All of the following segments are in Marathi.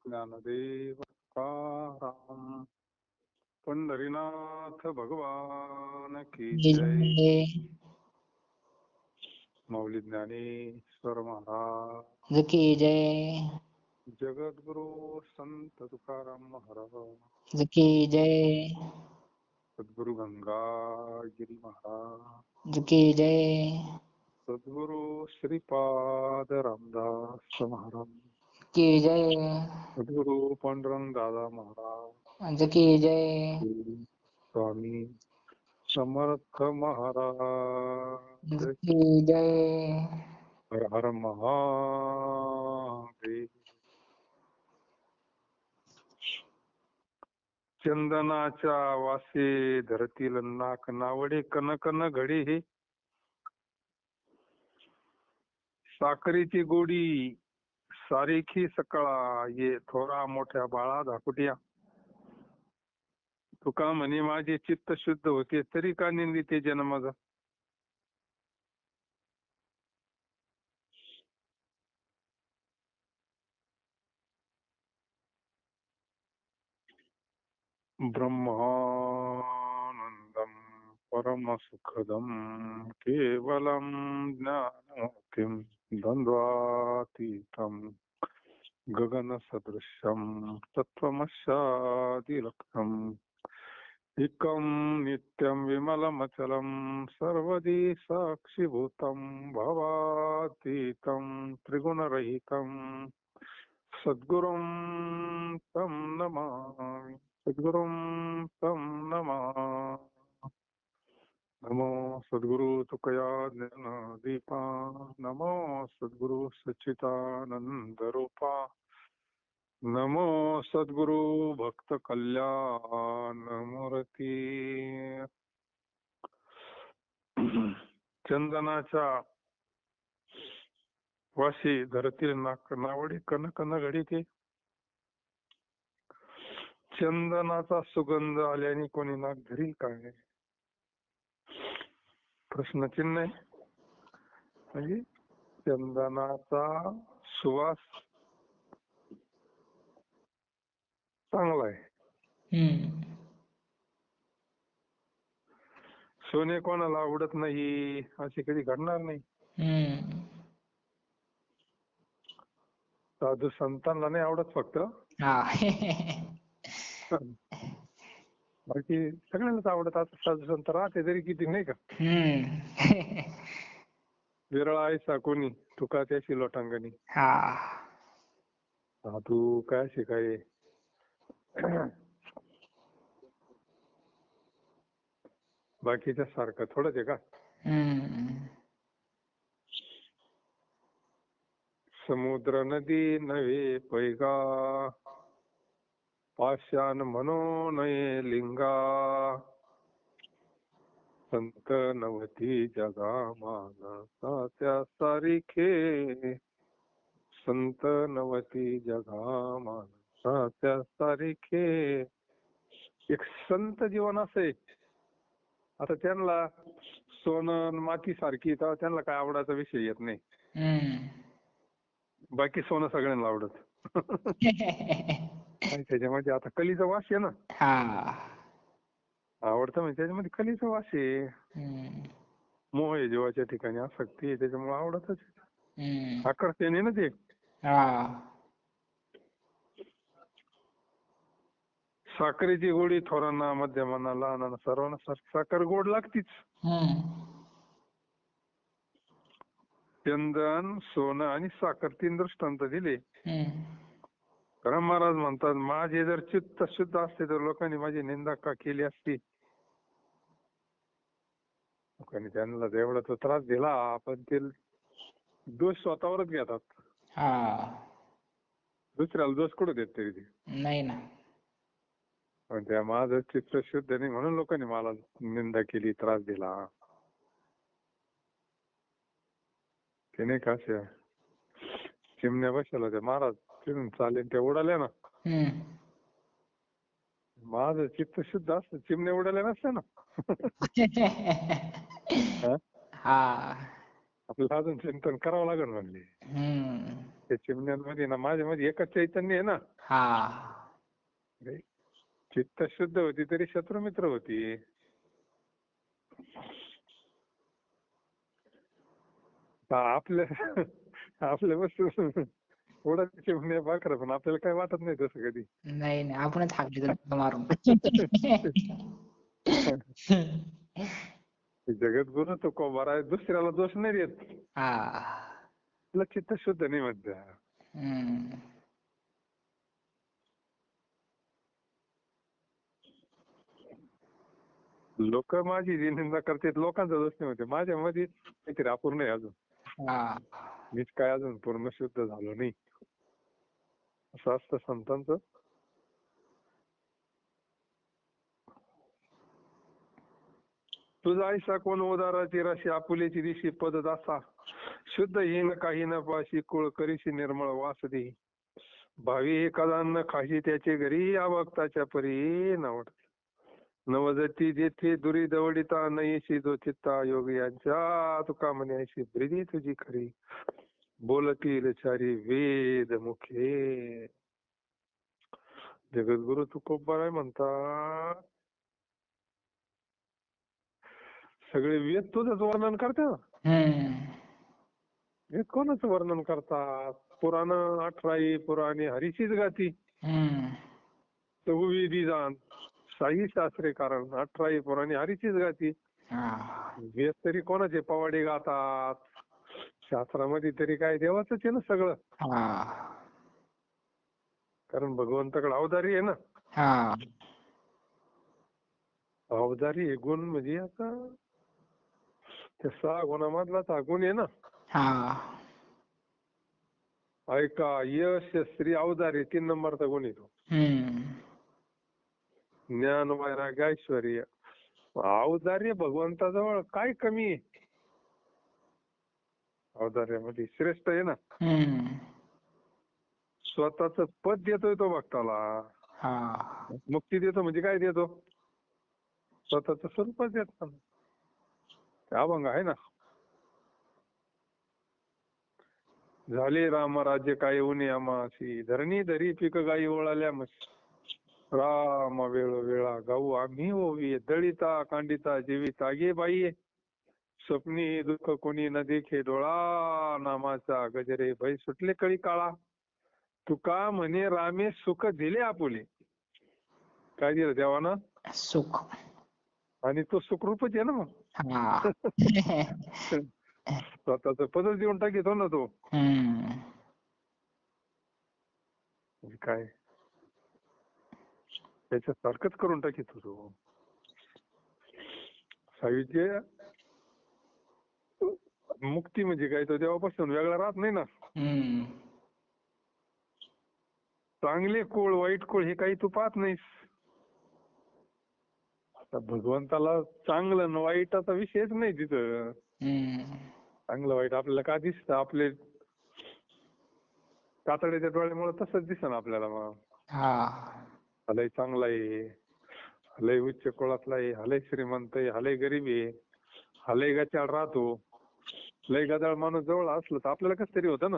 ज्ञानदेव तुकाराम पंढरीनाथ भगवान की जय. जय माऊली ज्ञानेश्वर महाराज की जय जगद्गुरु संत तुकाराम महाराज की जय सद्गुरु गंगागिरी महाराज की जय सद्गुरु श्रीपाद रामदास महाराज की जय सद्गुरु पांडुरंग दादा महाराज की जय स्वामी समर्थ महाराज की जय. हर हर महादेव. चंदनाच्या वासे धरतील नाक नावडे कनकन घडी हे साखरेची गोडी सारेखी सकळा ये थोरा मोठ्या बाळा धाकुटिया. तुका म्हणे माझे चित्त शुद्ध होते तरी का निंदिते जन माझा. ब्रह्मानंदम परम सुखदम केवलम ज्ञानमूर्तिम द्वंद्वातीतम गगन सदृशम तत्वमस्यादिलक्ष्यम एकम नित्यम विमलमचलम सर्वदी साक्षीभूतम भवातीतम त्रिगुणरहितम सद्गुरुं तं नमामि. सद्गुरुं तं नमामि. नमो सद्गुरु तुकया ज्ञानदीपा. नमो सद्गुरु सच्चिदानंद रूपा. नमो सद्गुरु भक्त कल्याण मूर्ती. चंदनाच्या वाशी धरतील नावडी कनकन घडी ते. चंदनाचा सुगंध आल्याने कोणी नाक धरील काय. प्रश्नचिन्ह आहे. म्हणजे चंदनाचा सुवास चांगला आहे. सोने कोणाला आवडत नाही असे कधी घडणार नाही. साधू संतांना नाही आवडत फक्त, बाकी सगळ्यांनाच आवडत. आता साधू संत राहते तरी किती नाही का. विरळ आहे कोणी तुका त्याची लोटांगणी. साधू काय शिकाय बाकीच्या सारखं थोडंच आहे का. समुद्र नदी नव्हे पैगा पाषाण म्हणू नये लिंगा. संत नवती जगा मानसा सारिखे. संत नवती जगा मानसा सारिखे. एक संत जीवन असे. आता त्यांना सोनं माती सारखी त्यांना काय आवडायचा विषय येत नाही. बाकी सोनं सगळ्यांना आवडत. त्याच्यामध्ये आता कलीचा वास आहे ना. आवडतं म्हणजे त्याच्यामध्ये कलीचा वास आहे. मोह आहे जीवाच्या ठिकाणी, आसक्ती आहे, त्याच्यामुळे आवडतच. आकर्षण आहे ना ते. साखरेची गोडी थोरांना मध्यमांना लहानांना सर्वांना साखर गोड लागतीच. चंदन सोनं आणि साखर 3 दृष्टांत दिले. कारण महाराज म्हणतात माझे जर चित्त शुद्ध असते तर लोकांनी माझी निंदा का केली असती. लोकांनी त्यांना एवढा तो त्रास दिला पण ते दोष स्वतःवरच घेतात. दुसऱ्याला दोष कुठे देत तरी ते नाही ना. पण त्या माझं चित्त शुद्ध नाही म्हणून लोकांनी मला निंदा केली, त्रास दिला. ते नाही का अशा चिमण्या बसल्या त्या महाराज फिरून चालेल त्या उडाल्या ना. माझं चित्त शुद्ध असतं चिमण्या उडाल्या नसत्या ना. आपल्याला अजून चिंतन करावं लागेल म्हणले. त्या चिमण्यांमध्ये ना माझ्यामध्ये एकच चैतन्य आहे ना. हा. चित्त शुद्ध होती तरी शत्रू मित्र होती. आपल्या आपल्या वस्तू थोडा चिमण्या पाखरं, पण आपल्याला काय वाटत नाही तसं कधी. नाही नाही, आपणच हाकली तर मारून. जगद्गुरु तो कोबारा आहे, दुसऱ्याला दोष नाही देत. हा. आपलं चित्त शुद्ध नाही म्हणते. हम्म. लोक माझी जी निंदा करतात लोकांचा दोष नाही होते, माझ्यामध्ये काहीतरी अपूर्ण आहे अजून. हा. मीच काय अजून पूर्ण शुद्ध झालो नाही, असं असतं संतांचं. तुझा ऐसा कोण उदाराची राशी, आपुलेची दिशी पदत असा, शुद्ध हीन काही न पाशी, कुळ करीशी निर्मळ वास दे. भावी हे कदान खाशी त्याचे घरी, अभक्ताच्या परी नवड. नवजती जेथे दुरी दवडिता, नयेशी जो चित्ता योगी यांच्या, तुका म्हणे ऐशी ब्रिदी तुझी खरी, बोलतील चारी वेद मुखे. जगद्गुरु तुकोबाराय म्हणतात, सगळे वेद तुझंच वर्णन करतात. वेद कोणाचं वर्णन करतात? पुराण 18 पुराणे हरीचीच गाती. चहुवेदी जाण साई शास्त्रे कारण, 18 पुराणे हरीचीच गाती. वेद तरी कोणाचे पवाडे गातात? शास्त्रामध्ये तरी काय देवाचंच आहे ना सगळं. कारण भगवंताकडे अवतारी आहे ना. अवतारी हे गुण म्हणजे आता त्या 6 गुणामधलाच हा गुण आहे ना. ऐका, यश श्री अवतारी 3 नंबरचा गुण येतो. ज्ञान वैराग्य ऐश्वर्य. अवतार्य भगवंताजवळ काय कमी आहे? अवतार्यामध्ये श्रेष्ठ आहे ना. स्वतःच पद देतोय तो भक्ताला. मुक्ती देतो म्हणजे काय देतो? स्वतःच स्वरूपच देतो. अभंग आहे ना. झाले राम राज्य काय ऊने आमासी, धरणी धरी पीक गाई ओळाल्या मशी. राम वेळोवेळा गाऊ आम्ही ओवी, दळिता कांडिता जीविता गे बाई. स्वप्नी दुःख कोणी न देखे डोळा, नामाचा गजरे भय सुटले कळी काळा. तुका म्हणे रामे सुख दिले आपुले. काय दिलं देवानं? सुख. आणि तो सुखरूपच आहे ना मग. स्वतःच पदच देऊन टाकीतो ना तो. काय त्याच्यासारखंच करून टाकीतो तो. सावित्र्य मुक्ती म्हणजे काय, तो देवापासून वेगळा राहत नाही ना. चांगले कुळ वाईट कुळ हे काही तू पाहत नाहीस. आता भगवंताला चांगलं न वाईटाचा विषयच नाही तिथं. चांगलं वाईट आपल्याला का दिसतं? आपले कातड्याच्या डोळ्यामुळे तसंच दिसतं आपल्याला. मग हलय चांगला आहे, हलय उच्च कुळातला आहे, हलय श्रीमंत आहे, हलय गरीब आहे, हलय गचाळ राहतो. लय गदाळ माणूस जवळ असलं तर आपल्याला कसं तरी होतं ना.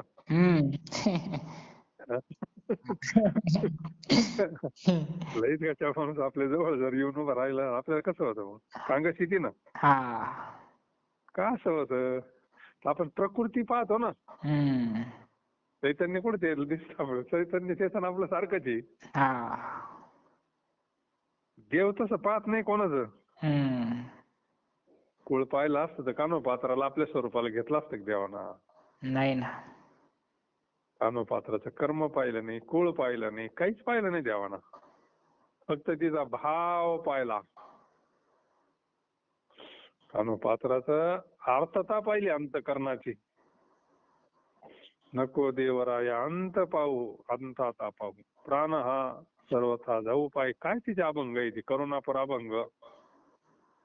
लयच गचाळ माणूस आपल्या जवळ जर येऊन उभा राहिला आपल्याला कसं होतं? मग अंगात येते ना. का असं होतं? आपण प्रकृती पाहतो ना. चैतन्य कुठे दिसतं? चैतन्य चेतन आपलं सारखंच आहे. देव तसं पाहत नाही कोणाचं. कुळ पाहिलं असतं तर कानोपात्राला आपल्या स्वरूपाला घेतलं असतं की देवाना? नाही ना. कानोपात्राचं कर्म पाहिलं नाही, कुळ पाहिलं नाही, काहीच पाहिलं नाही देवाना. फक्त तिचा भाव पाहिला. कानोपात्राचं अर्थता पाहिली अंतकरणाची. नको देवराया अंत पाहू, अंताता पाहू, प्राण हा सर्वथा जाऊ पाय. काय तिचे अभंग आहे ती, करुणापर अभंग.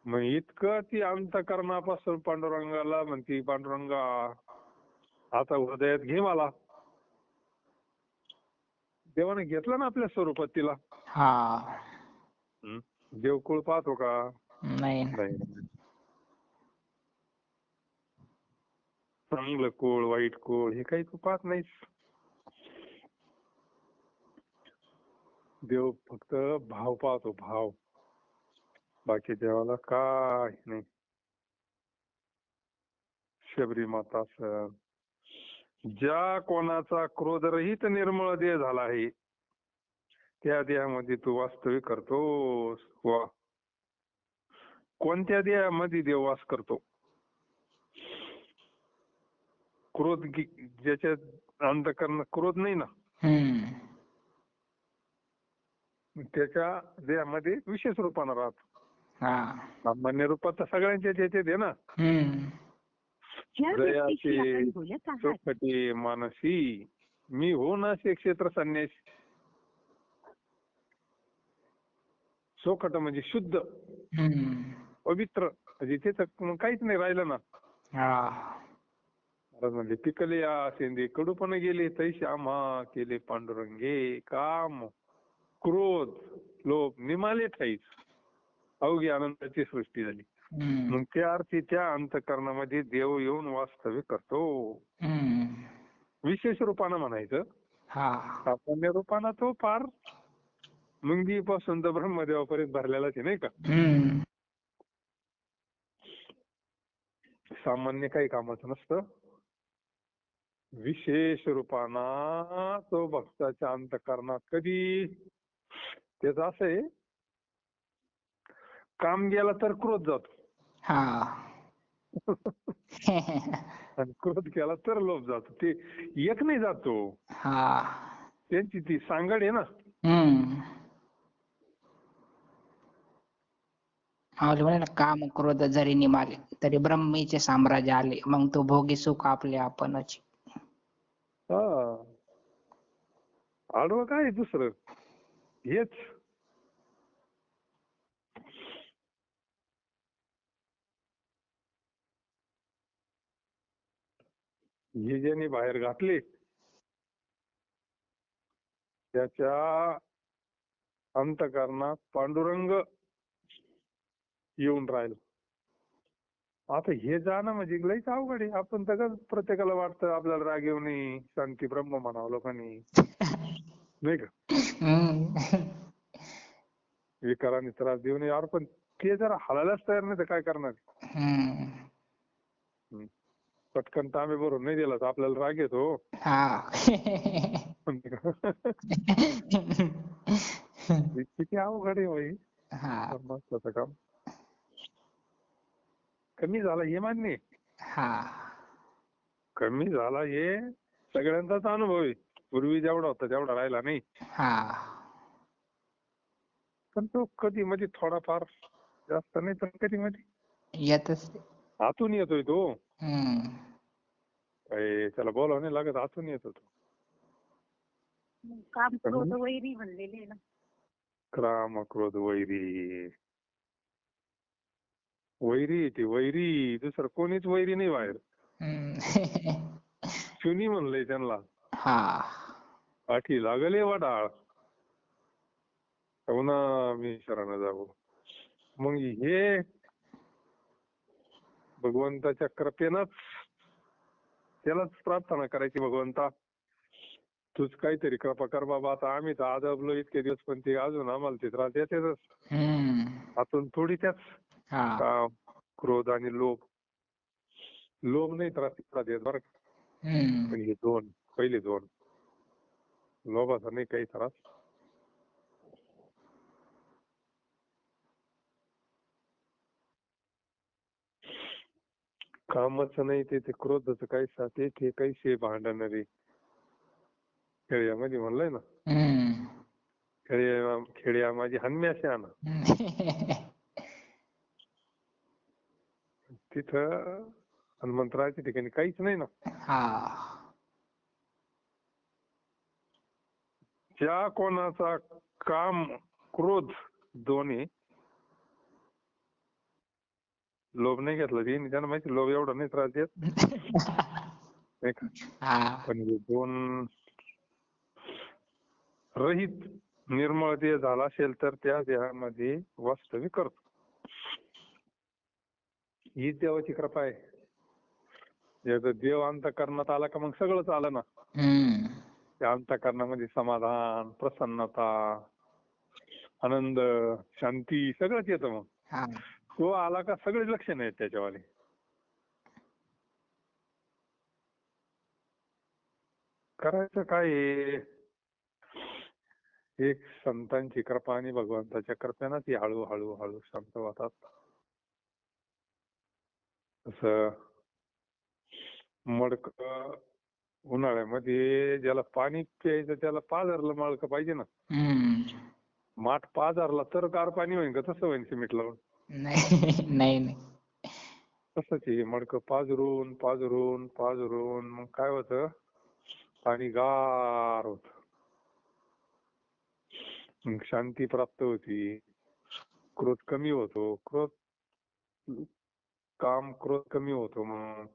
मग इतकं ती अंतकरणापासून पांडुरंगाला म्हणती, पांडुरंगा आता हृदयात घे मला. देवाने घेतलं ना आपल्या स्वरूपात तिला. देव कुळ पाहतो का? नाही. चांगलं कुळ वाईट कुळ हे काही तू पाहत नाहीस. देव फक्त भाव पाहतो, भाव. बाकी देवाला काय नाही. शबरी माता असेल, ज्या कोणाचा क्रोधरहित निर्मळ देह झाला आहे त्या देहामध्ये तू वास्तव्य करतोस. वा. कोणत्या देहामध्ये देव वास करतो? क्रोध ज्याच्यात अंतःकरण क्रोध नाही ना, हम्म. त्याच्या देहामध्ये विशेष रूपानं राहतो. हा. सामान्य रूपात तर सगळ्यांच्या ज्याच्यात आहे ना. हम्म. जयाचे चौकटी मानसी मी हो ना से क्षेत्र संन्यासी. चौकट म्हणजे शुद्ध, हम्म. पवित्र, म्हणजे तिथं काहीच नाही राहिलं ना. हा. महाराज म्हणले पिकले या सेंदे कडूपण गेले तैसे आम्हा केले पांडुरंगे. काम, क्रोध, लोभ निमाले ठाईच अवघी आनंदाची सृष्टी झाली. हम्म. मग त्या अर्थी त्या अंतःकरणामध्ये देव येऊन वास्तव्य करतो. हम्म. विशेष रूपानं म्हणायचं. हा. सामान्य रूपानं तो फार मुंगीपासून तर ब्रह्मदेवापर्यंत भरलेलाच आहे नाही का. हम्म. सामान्य काही कामाचं नसतं. विशेष रूपानं तो भक्ताच्या अंतःकरणात कधी त्याचं असं आहे, काम गेला तर क्रोध जातो हा. आणि क्रोध केला तर लोभ जातो. ते एक नाही जातो, हा. त्यांची ती सांगड आहे ना. हम्म. म्हणे ना, काम क्रोध जरी निमाले तरी ब्रह्मीचे साम्राज्य आले, मग तो भोगी सुख आपले आपणच. हा, आडवं काय दुसरं हेच. हे ज्यांनी बाहेर घातले त्याच्या अंतःकरणात पांडुरंग येऊन राहिलो. आता हे जाणं म्हणजे लईच अवघड आहे. आपण तर प्रत्येकाला वाटतं आपल्याला राग येऊ नये, शांती ब्रह्म म्हणावं लोकांनी नाही का. हम्म. विकाराने त्रास देऊ नये. पण ते जर हलायलाच तयार नाही तर काय करणार. हम्म. पटकन तांबे भरून नाही दिला तर आपल्याला राग येतो. हा. किती अवघड आहे बाई हा. परमात्म्याचं काम. कमी झाला हे मान्य आहे. हा. कमी झाला हे सगळ्यांचाच अनुभव आहे. पूर्वी जेवढा होता तेवढा राहिला नाही. हा. पण तो कधी मध्ये थोडाफार, जास्त नाही पण कधी मध्ये येतच. आतून येतोय तो. हम्म. काय त्याला बोलावं नाही लागत, आतून येतो तो. काम क्रोध वैरी म्हणलेले ना. काम क्रोध वैरी. वैरी ती वैरी, दुसरं कोणीच वैरी नाही बाहेर. शुनी म्हणलंय त्यांना. हा. पाठी लागले वाडाळ पुन्हा मी शरण जाऊ. मग हे भगवंताच्या कृपेनंच त्यालाच प्रार्थना करायची, भगवंता तूच काहीतरी कृपा कर बाबा. आता आम्ही तर आदबलो इतके दिवस, पण ते अजून आम्हाला ते त्रास देतेच. हम्म. आतून थोडी त्याच हा. काम, क्रोध आणि लोभ. लोभ नाही त्रास देत बरं, हम्म. पण हे दोन, पहिले दोन. लोभाचा नाही काही त्रास. कामाचं नाही ते क्रोधाचं काही साथे ते कैसे भांडणारे. खेड्यामध्ये म्हणलंय ना, हम्म. खेड्या माझी हन्म्याशी आणा. तिथं हनुमंतराच्या ठिकाणी काहीच नाही ना. हा. ज्या कोणाचा काम क्रोध दोन्ही, लोभ नाही घेतला त्यांना माहिती लोभ एवढा नाही त्रास देत नाही का. हा. पण हे दोन रहित निर्मळ देह झाला असेल तर त्या देहामध्ये वास्तव्य करतो. ही देवाची कृपा आहे. जर देव अंतःकरणात आला का मग सगळंच आलं ना. हम्म. त्या अंतःकरणामध्ये समाधान, प्रसन्नता, आनंद, शांती सगळंच येतं मग. हा तो आला का सगळे लक्षण आहेत त्याच्यावाले. करायचं काय आहे? एक संतांची कृपा आणि भगवंताच्या कृपेनं ती हळूहळू हळू शांत होतात. तसं मडकं उन्हाळ्यामध्ये ज्याला पाणी प्यायचं त्याला पाझरलं मडकं पाहिजे ना. हम्म. माठ पाझरला तर गार पाणी होईल का? तसं होईल सिमेंट लावून. नाही नाही नाही. तसंच आहे मडकं पाझरून पाझरून पाझरून मग काय होतं, पाणी गार होत, मग शांती प्राप्त होती, क्रोध कमी होतो, क्रोध कमी होतो. मग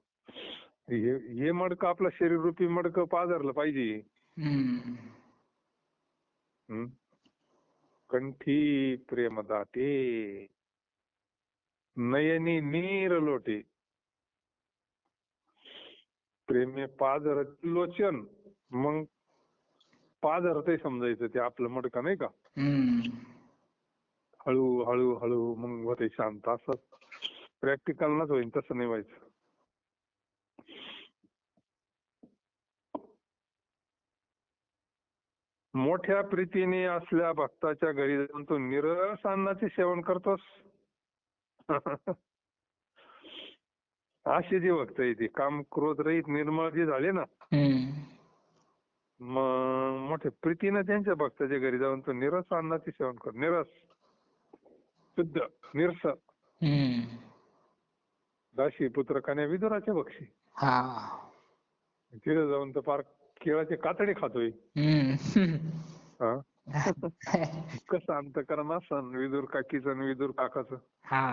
हे मडकं आपलं शरीररूपी मडकं पाझरलं पाहिजे. हम्म. हं? कंठी प्रेम दाटे, नयनी नीर लोटे, प्रेमे पाझरत लोचन. मग पाझरतही समजायचं ते आपलं मडकं नाही का. हम्म. हळू हळू हळू मग होते शांत. असं प्रॅक्टिकलनच होईल, तसं नाही व्हायचं. मोठ्या प्रीतीने असल्या भक्ताच्या घरी जाऊन तू निरस अन्नाचे सेवन करतोस. असे जे भक्त आहे ते काम क्रोध रहित निर्मळ जे झाले ना, हम्म. मग मोठ्या प्रीतीने त्यांच्या भक्ताच्या घरी जाऊन तू निरस अन्नाचे सेवन कर. निरस, शुद्ध, निरस. हम्म. दाशी पुत्र कन्या विदुराचे बक्षी. हा. तिथे जाऊन तर फार केळाचे कातडे खातोय. हम्म. हा. कसं अंतकरण असं विदुर काकीचं आणि विदुर काकाचं. हा.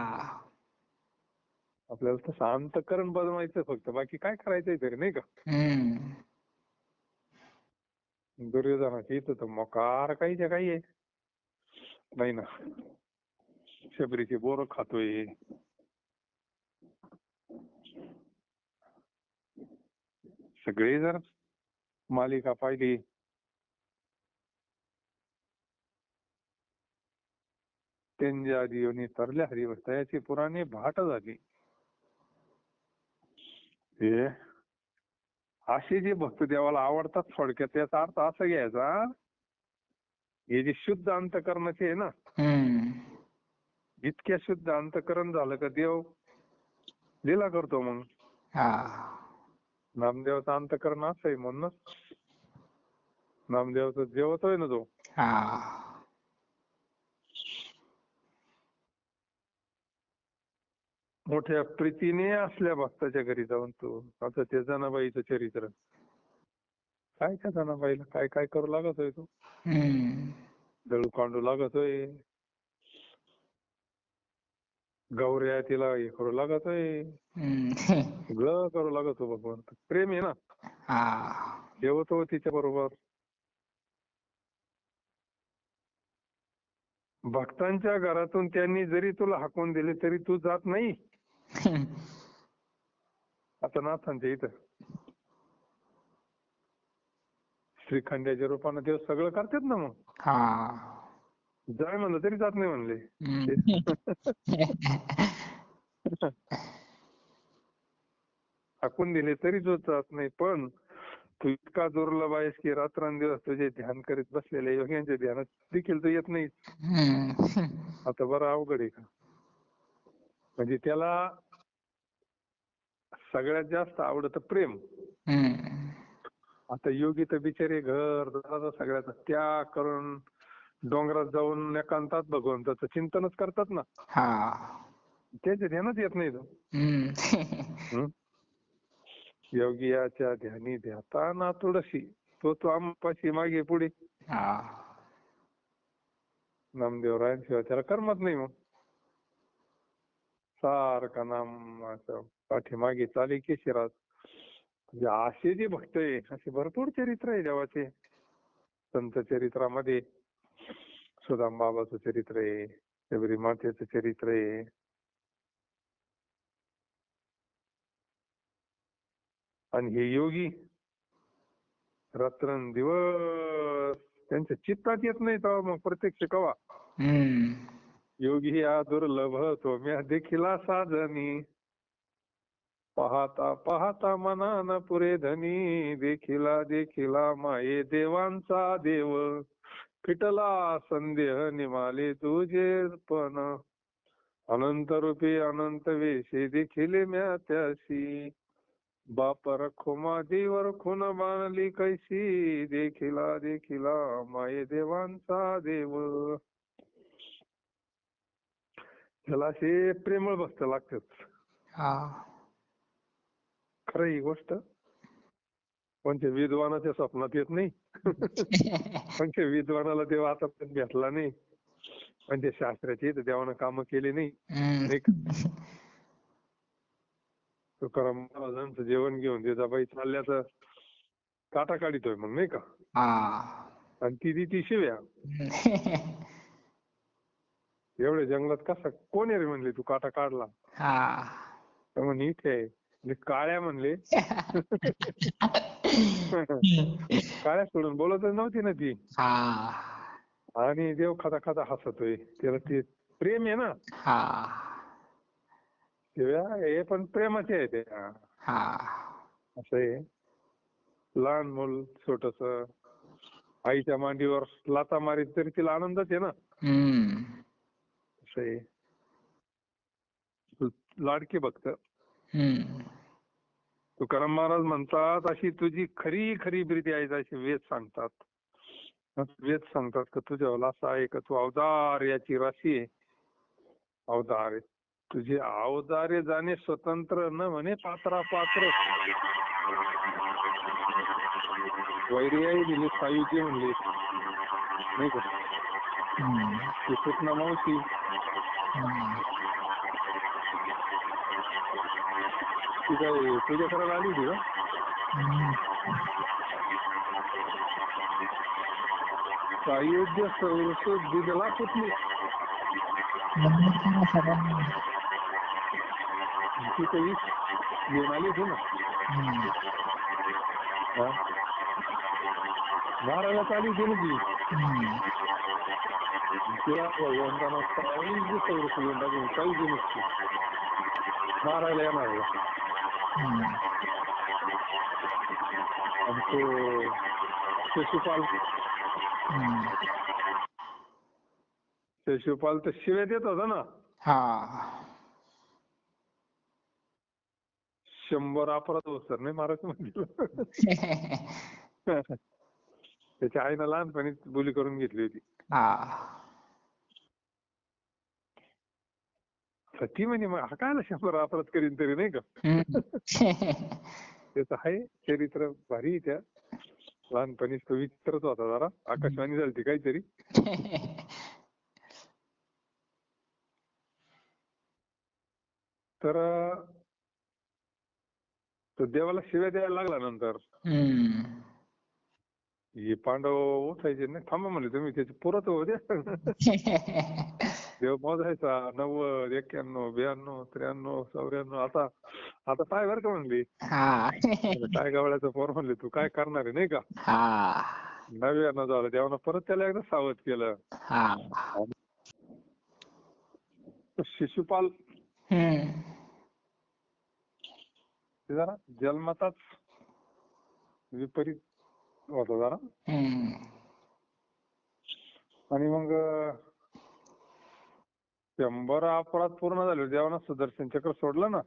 आपल्याला तसं अंतकरण बनवायचं फक्त, बाकी काय करायचंय तरी नाही का. हम्म. दुर्योधनाची इथं तर मोकार काहीच्या काही आहे नाही ना. शबरीची बोरं खातोय. सगळे जर मालिका पाहिली त्यांच्या आधी योनी तरल्या हरिवस्तयाची पुराणी भाट झाली. हे असे जे भक्त देवाला आवडतात, थोडक्यात याचा अर्थ असा घ्यायचा, हे जे शुद्ध अंतकरणाचे आहे ना, हम्म. इतक्या शुद्ध अंतकरण झालं का देव लीला करतो. मग हा. नामदेवाचं अंतकरण असं आहे म्हणूनच नामदेवाचं जेवतोय ना तो. हा. मोठ्या प्रीतीने असल्या भक्ताच्या घरी जाऊन तो. आता ते जनाबाईचं चरित्र, काय त्या जनाबाईला काय काय करू लागतोय तो. हम्म. दळू कांडू लागतोय, गौऱ्या तिला हे करू लागतोय, हम्म. सगळं करू लागतो भगवंत. प्रेम आहे ना, हा. जेवतो तिच्या बरोबर. भक्तांच्या घरातून त्यांनी जरी तुला हाकून दिले तरी तू जात नाही. आता नाथांच्या इथं श्रीखंड्याच्या रूपानं ते सगळं करतात ना. मग हा. जाय म्हणलं तरी जात नाही म्हणले. हाकून दिले तरी तो जात नाही. पण तू इतका दुर्लभ आहेस की रात्रंदिवस तुझे ध्यान करीत बसलेल्या योग्यांच्या ध्यानात देखील तू येत नाही. आता बरं अवघड आहे का. म्हणजे त्याला सगळ्यात जास्त आवडतं प्रेम. आता योगी तर बिचारे घर दाराचा सगळ्याचा त्याग करून डोंगरात जाऊन एकांतात भगवंताचं चिंतनच करतात ना. त्याच्या ध्यानात येत नाही तो. योगियाच्या ध्यानी ध्याता ना तुळशी, तो आमपाशी मागे पुढे. नामदेवरायांशिवाय त्याला करमत नाही. मग सारखा नामाच्या पाठीमागे चाले केशिराज. म्हणजे असे जे भक्त आहे, असे भरपूर चरित्र आहे देवाचे. संत चरित्रामध्ये सुदाम बाबाचं चरित्र आहे, शबरी मातेचं चरित्र आहे. आणि हे योगी रात्रंदिवस त्यांच्या चित्तात येत नाही तेव्हा मग प्रत्यक्ष कवा हम्म. योगी हा दुर्लभ तो म्या देखिला साजनी. पाहता पाहता मना न पुरे धनी. देखिला देखिला माये देवांचा देव. फिटला संदेह निमाले तुझे पण. अनंत रूपी अनंत वेशी देखिले म्या त्यासी. बाप रखो मादीवर खून बांधली कैसी. देखिला देखिला माये देवांचा देव. त्याला असे प्रेमळ भक्त लागतात. हा. खरं ही गोष्ट. कोणत्या विद्वानाच्या स्वप्नात येत नाही. कोणत्या विद्वानाला देव आतापर्यंत भेटला नाही. कोणत्या शास्त्राची तर देवानं कामं केली नाही. नाही का? तुकाराम महाराजांचं जेवण घेऊन जिजाबाई चालल्या तर काटा काढितोय मग नाही का. हा. आणि ती शिव्या. एवढ्या जंगलात कसा कोण आहे रे म्हणले तू काटा काढला. हा. तर म्हणे इथे आहे. म्हणजे काळ्या म्हणले. काळ्या सोडून बोलतच नव्हती ना ती. हा. आणि देव खाता खाता हसतोय. त्याला ते प्रेम आहे ना. हा. शिव्या हे पण प्रेमाचे आहे ते. हा. असं आहे. लहान मूल छोटस आईच्या मांडीवर लाथा मारीत तरी तिला आनंदच आहे ना. हम्म. असं आहे. लाडके भक्त. हम्म. तुकाराम महाराज म्हणतात अशी तुझी खरी खरी प्रीती आहे अशी वेद सांगतात. वेद सांगतात का तुझ्यावर असं आहे का तू औदार्याची राशी आहे. औदार्य तुझे औदार्य जाणे स्वतंत्र न म्हणे पात्रा पात्र. वैर्याही दिली सायुजी म्हणली नाही का. ती सुटना मावशी. ती काय तुझ्या करायला आली होती का. सायुज्य सौरस दिदला पुतली. ती काही घेऊन आली होती ना. महाराजात आली होती ना ती. तिला भगवंताना सायुज्य सौरस घेऊन टाकून सायुज्य नसते. मारायला येणार. आणि तो शिशुपाल. शिशुपाल तर शिव्या देत होता ना. हा. 100 अपराध होत नाही महाराज म्हणजे. त्याच्या आईनं लहानपणी बोली करून घेतली होती. ती म्हणे मग हा काय 100 अपराध करीन तरी नाही का. त्याचं आहे चरित्र भारी. त्या लहानपणीच तो विचित्रच होता जरा. आकाशवाणी झाली काहीतरी. तर तो देवाला शिव्या द्यायला लागला नंतर. हे पांडव उठायचे नाही. थांबा म्हणले तुम्ही त्याचे पुरत होऊ द्या. देव मोजायचा 90, 91, 92, 93, 94. आता पाय बर का म्हणली. काय गवळ्याचं पोर म्हणले तू काय करणार आहे नाही का. 99 झालं. देवानं परत त्याला एकदा सावध केलं. शिशुपाल ते जरा जन्मताच विपरीत होता जरा. आणि मग 100 अपराध पूर्ण झाले. देवानं सुदर्शन चक्र सोडलं ना.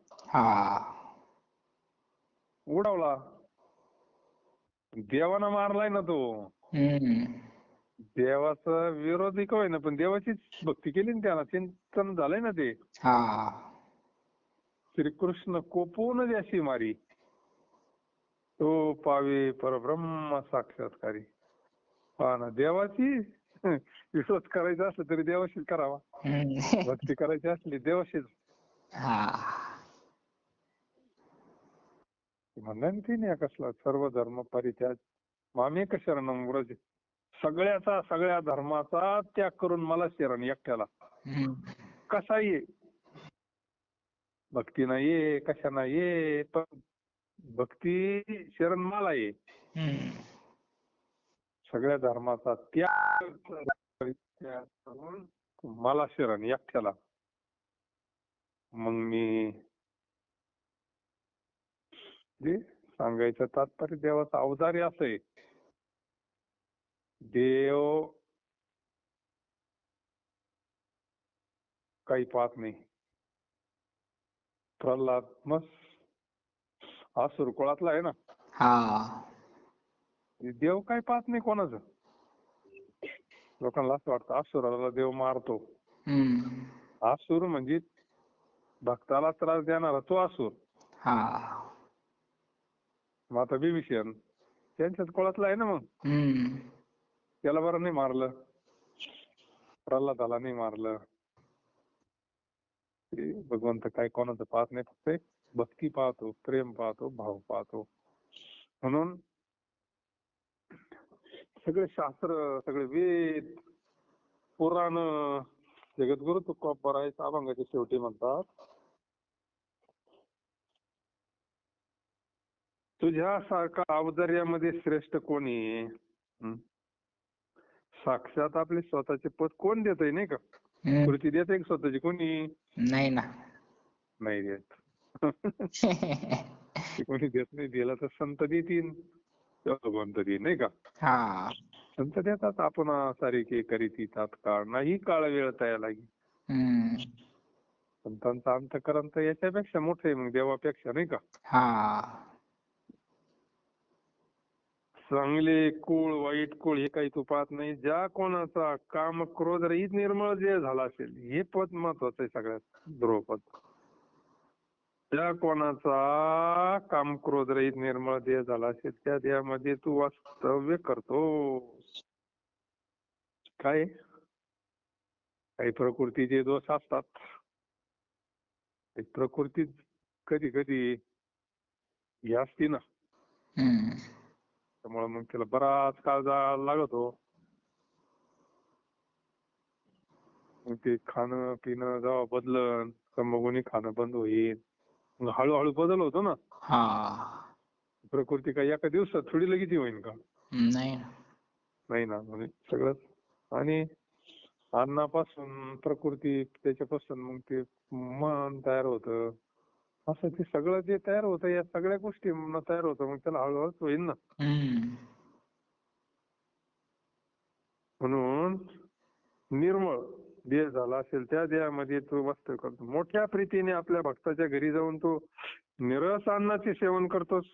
उडवला. देवानं मारलाय ना तो. देवाचा विरोधी का होईना पण देवाचीच भक्ती केली ना त्यानं. चिंतन झालंय ना ते. श्रीकृष्ण कोपून द्याशी मारी. तो पावे परब्रह्म साक्षात्कारी. हा ना. देवाची विश्वास करायचा असला तरी देवाशीच करावा. भक्ती करायची असली देवाशीच. म्हणलं तिने कसला सर्व धर्म परित्याग मामेक शरणम व्रज. सगळ्या धर्माचा त्याग करून मला शरण एकट्याला. कसा ये भक्ती नाही ये कशा नाही ये पण भक्ती शरण मला ये. सगळ्या धर्माचा त्याग करून मला शरण एकट्याला. मग मी जे सांगायचं तात्पर्य देवाचं अवतार्य असं आहे, देव काही पाहत नाही. प्रल्हाद मग असुर कुळातला आहे ना, हा. देव काही पाहत नाही कोणाचं. लोकांना असं वाटतं असुराला देव मारतो. हम्म. असुर म्हणजे भक्ताला त्रास देणारा तो असुर. हा. मग आता बिभीषण त्यांच्याच कुळातला आहे ना, मग हम्म. त्याला बरं नाही मारलं, प्रल्हादाला नाही मारलं. ते भगवंत काय कोणाचं पाहत नाही, फक्त भक्ती पाहतो, प्रेम पाहतो, भाव पाहतो. म्हणून सगळे शास्त्र, सगळे वेद, पुराण, जगद्गुरु तुकोबराय अभंगाच्या शेवटी म्हणतात, तुझ्यासारखा अवतार्यामध्ये श्रेष्ठ कोणी. साक्षात आपले स्वतःचे पद कोण देतंय नाही का, हम्म. कृती देते का स्वतःची कोणी? नाही ना. नाही देत. ते कोणी देत नाही. दिला तर संत देतील, भगवंत देईल नाही का. हा. संत देतात, आपण सारी के करीती तात्काळ नाही काळ वेळ तया लागी. हम्म. संतांचं अंतःकरण तर याच्यापेक्षा मोठं आहे मग देवापेक्षा नाही का. हा. चांगले कुळ वाईट कुळ हे काही तू पाहत नाही. ज्या कोणाचा काम क्रोध रहित निर्मळ देह झाला असेल, हे पद महत्वाचं आहे सगळ्यात, ध्रुवपद. ज्या कोणाचा काम क्रोध रहित निर्मळ देह झाला असेल, त्या देहामध्ये तू वास्तव्य करतो. काय काही प्रकृतीचे दोष असतात. प्रकृती कधी कधी हे असते ना, हम्म. त्यामुळे मग त्याला बराच काळ जायला लागतो. मग ते खाणं पिणं जेव्हा बदलन, तंबाखूने खाणं बंद होईल, मग हळूहळू बदल होतो ना. हा. प्रकृती काही एका दिवसात थोडी लगेच होईल का. नाही ना. नाही ना. म्हणजे सगळं. आणि अन्नापासून प्रकृती, त्याच्यापासून मग ते मन तयार होतं. असं ते सगळं जे तयार होतं, या सगळ्या गोष्टी तयार होतं, मग त्याला हळूहळू होईल ना. हम्म. म्हणून निर्मळ देह झाला असेल, त्या देहामध्ये तो वास्तव्य करतो. मोठ्या प्रीतीने आपल्या भक्ताच्या घरी जाऊन तो निरस अन्नाचे सेवन करतोस.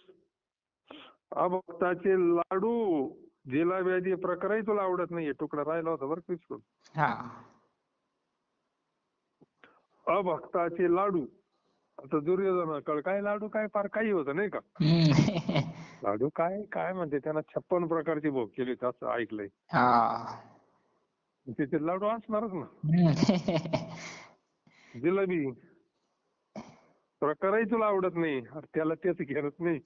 अभक्ताचे लाडू, जिलेबी आदी प्रकारही तुला आवडत नाहीये. तुकडा राहिला होता बरं विसरून. हा. अभक्ताचे लाडू, आता दुर्योधनाकडे काय लाडू, काय फार काही होतं नाही का. हम्म. लाडू काय काय म्हणते, त्यांना 56 प्रकारची भोग केली असं ऐकलंय. हा. तिथे लाडू असणारच ना. हम्म. जिलेबी प्रकारही तुला आवडत नाही, त्याला तेच घेत नाही.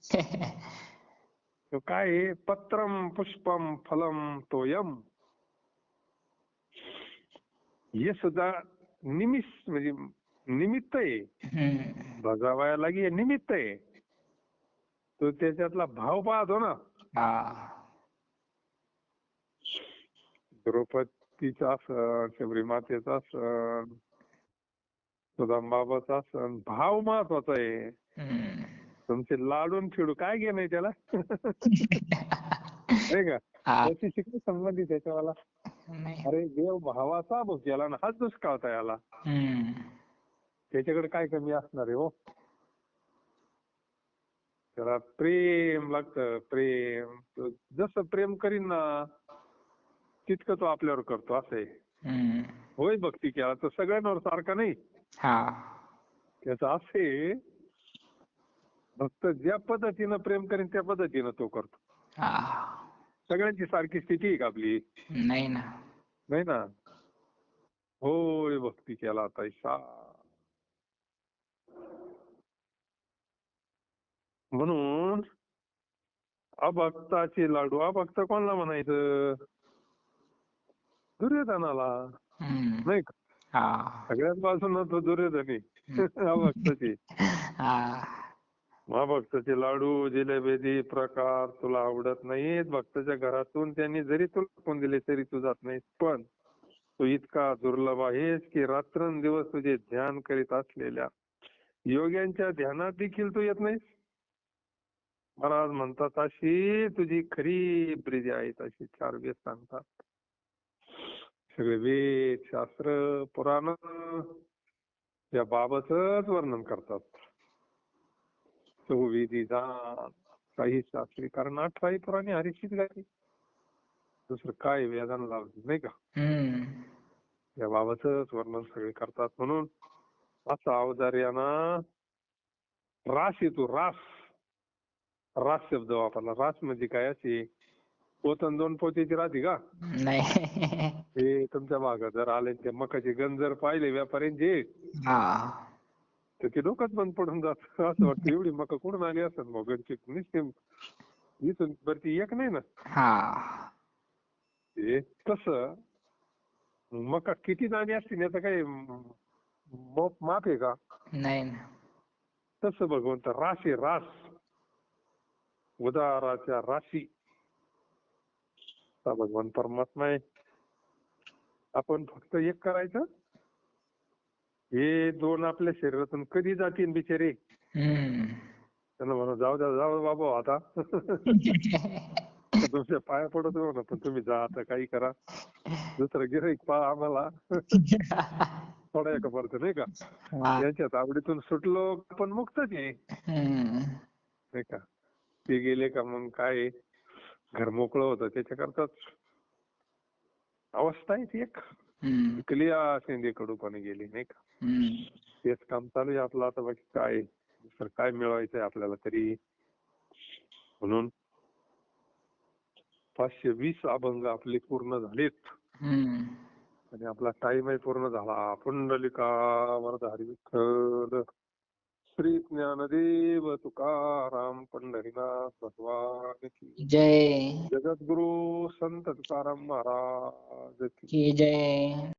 तो काय आहे, पत्रम पुष्पम फलम तोयम, हे सुद्धा म्हणजे निमित्त आहे. हम्म. बजावायला लागी निमित्त आहे. तो त्याच्यातला भाव पाहतो ना. हा. द्रौपदीचा सण, शबरी मातेचा सण, सुदामबाबाचा सण, भाव महत्वाचा आहे. हम्म. तुमचे लाडून फिडू काय घे नाही त्याला. नाही का. हा. त्याची शिकणे संबंधित त्याच्यावाला. नाही. अरे देव भावाचा भोग केला ना, हाच दुष्काळता याला. हम्म. त्याच्याकडे काय कमी असणार आहे हो. त्याला प्रेम लागतं, प्रेम. जसं प्रेम करीन ना, तितकं तो आपल्यावर करतो, असं आहे. हम्म. होय भक्ती केला तर सगळ्यांवर सारखा नाही. हा. त्याचं असे, भक्त ज्या पद्धतीनं प्रेम करीन त्या पद्धतीनं तो करतो. हा. सगळ्यांची सारखी स्थिती आहे का आपली. नाही ना. नाही ना. होय भक्ती केला तैसा. म्हणून अभक्ताचे लाडू, अभक्त कोणाला म्हणायचं, दुर्योधनाला. हम्म. नाही का. हा. सगळ्याच बाजून तो दुर्योधनी अभक्ताचे. हा. महाभक्ताचे लाडू, जिलेबी प्रकार तुला आवडत नाहीत. भक्ताच्या घरातून त्यांनी जरी तुला कोण दिले तरी तू जात नाहीस. पण तू इतका दुर्लभ आहेस की रात्रंदिवस तुझे ध्यान करीत असलेल्या योग्यांच्या ध्यानात देखील तू येत नाहीस. महाराज म्हणतात अशी तुझी खरी ब्रिज आहे, अशी 4 वेद सांगतात. सगळे वेद, शास्त्र, पुराण या बाबतच वर्णन करतात. चौवेदी जाण, काही शास्त्री, कारण 18 पुराणे हरीशीच गायली, दुसरं काय वेदांना लावलं नाही का. या बाबतच वर्णन सगळे करतात. म्हणून असा अवतार्यांना रास येतो. रास शब्द वापरला. रास म्हणजे काय, अशी पोतन 2 पोत्याची राहते का. नाही. हे तुमच्या भागात जर आले ते मकाचे गंज जर पाहिले व्यापाऱ्यांचे हा. तर ते डोकंच बंद पडून जात. असं वाटतं एवढी मका कुठून आली असत मग गणची इथून बरती एक नाही ना. हा. ते तसं मका किती दाणे असतील याचं काही माप आहे का. नाही ना. तसं भगवंत रास आहे. रास, उदाराच्या राशी भगवान परमात्मा आहे. आपण फक्त एक करायचं, हे 2 आपल्या शरीरातून कधी जातील बिचारे. त्यांना म्हणा जाऊ द्या, जाऊ बाबा आता. तुमच्या पाया पडतो म्हणा, पण तुम्ही जा आता, काही करा, दुसरं गिऱ्हाईक पहा आम्हाला. थोडा एक पडतो नाही का. यांच्यात आवडीतून सुटलो आपण मुक्तच आहे नाही का. ते गेले का मग काय घर मोकळं होतं. त्याच्याकरताच अवस्था आहे ती एक. क्लिया शेंदे कडूपणे गेली नाही का. तेच काम चालू आहे आपलं आता. बाकी काय दुसरं काय मिळवायचंय आपल्याला तरी. म्हणून 520 अभंग आपले पूर्ण झालेत आणि आपला टाइमही पूर्ण झाला. पुंडलिका वरद हरी विठ्ठल श्री ज्ञानदेव तुकाराम पंढरीनाथ भगवान की जय. जगद्गुरु संत तुकाराम महाराज की जय.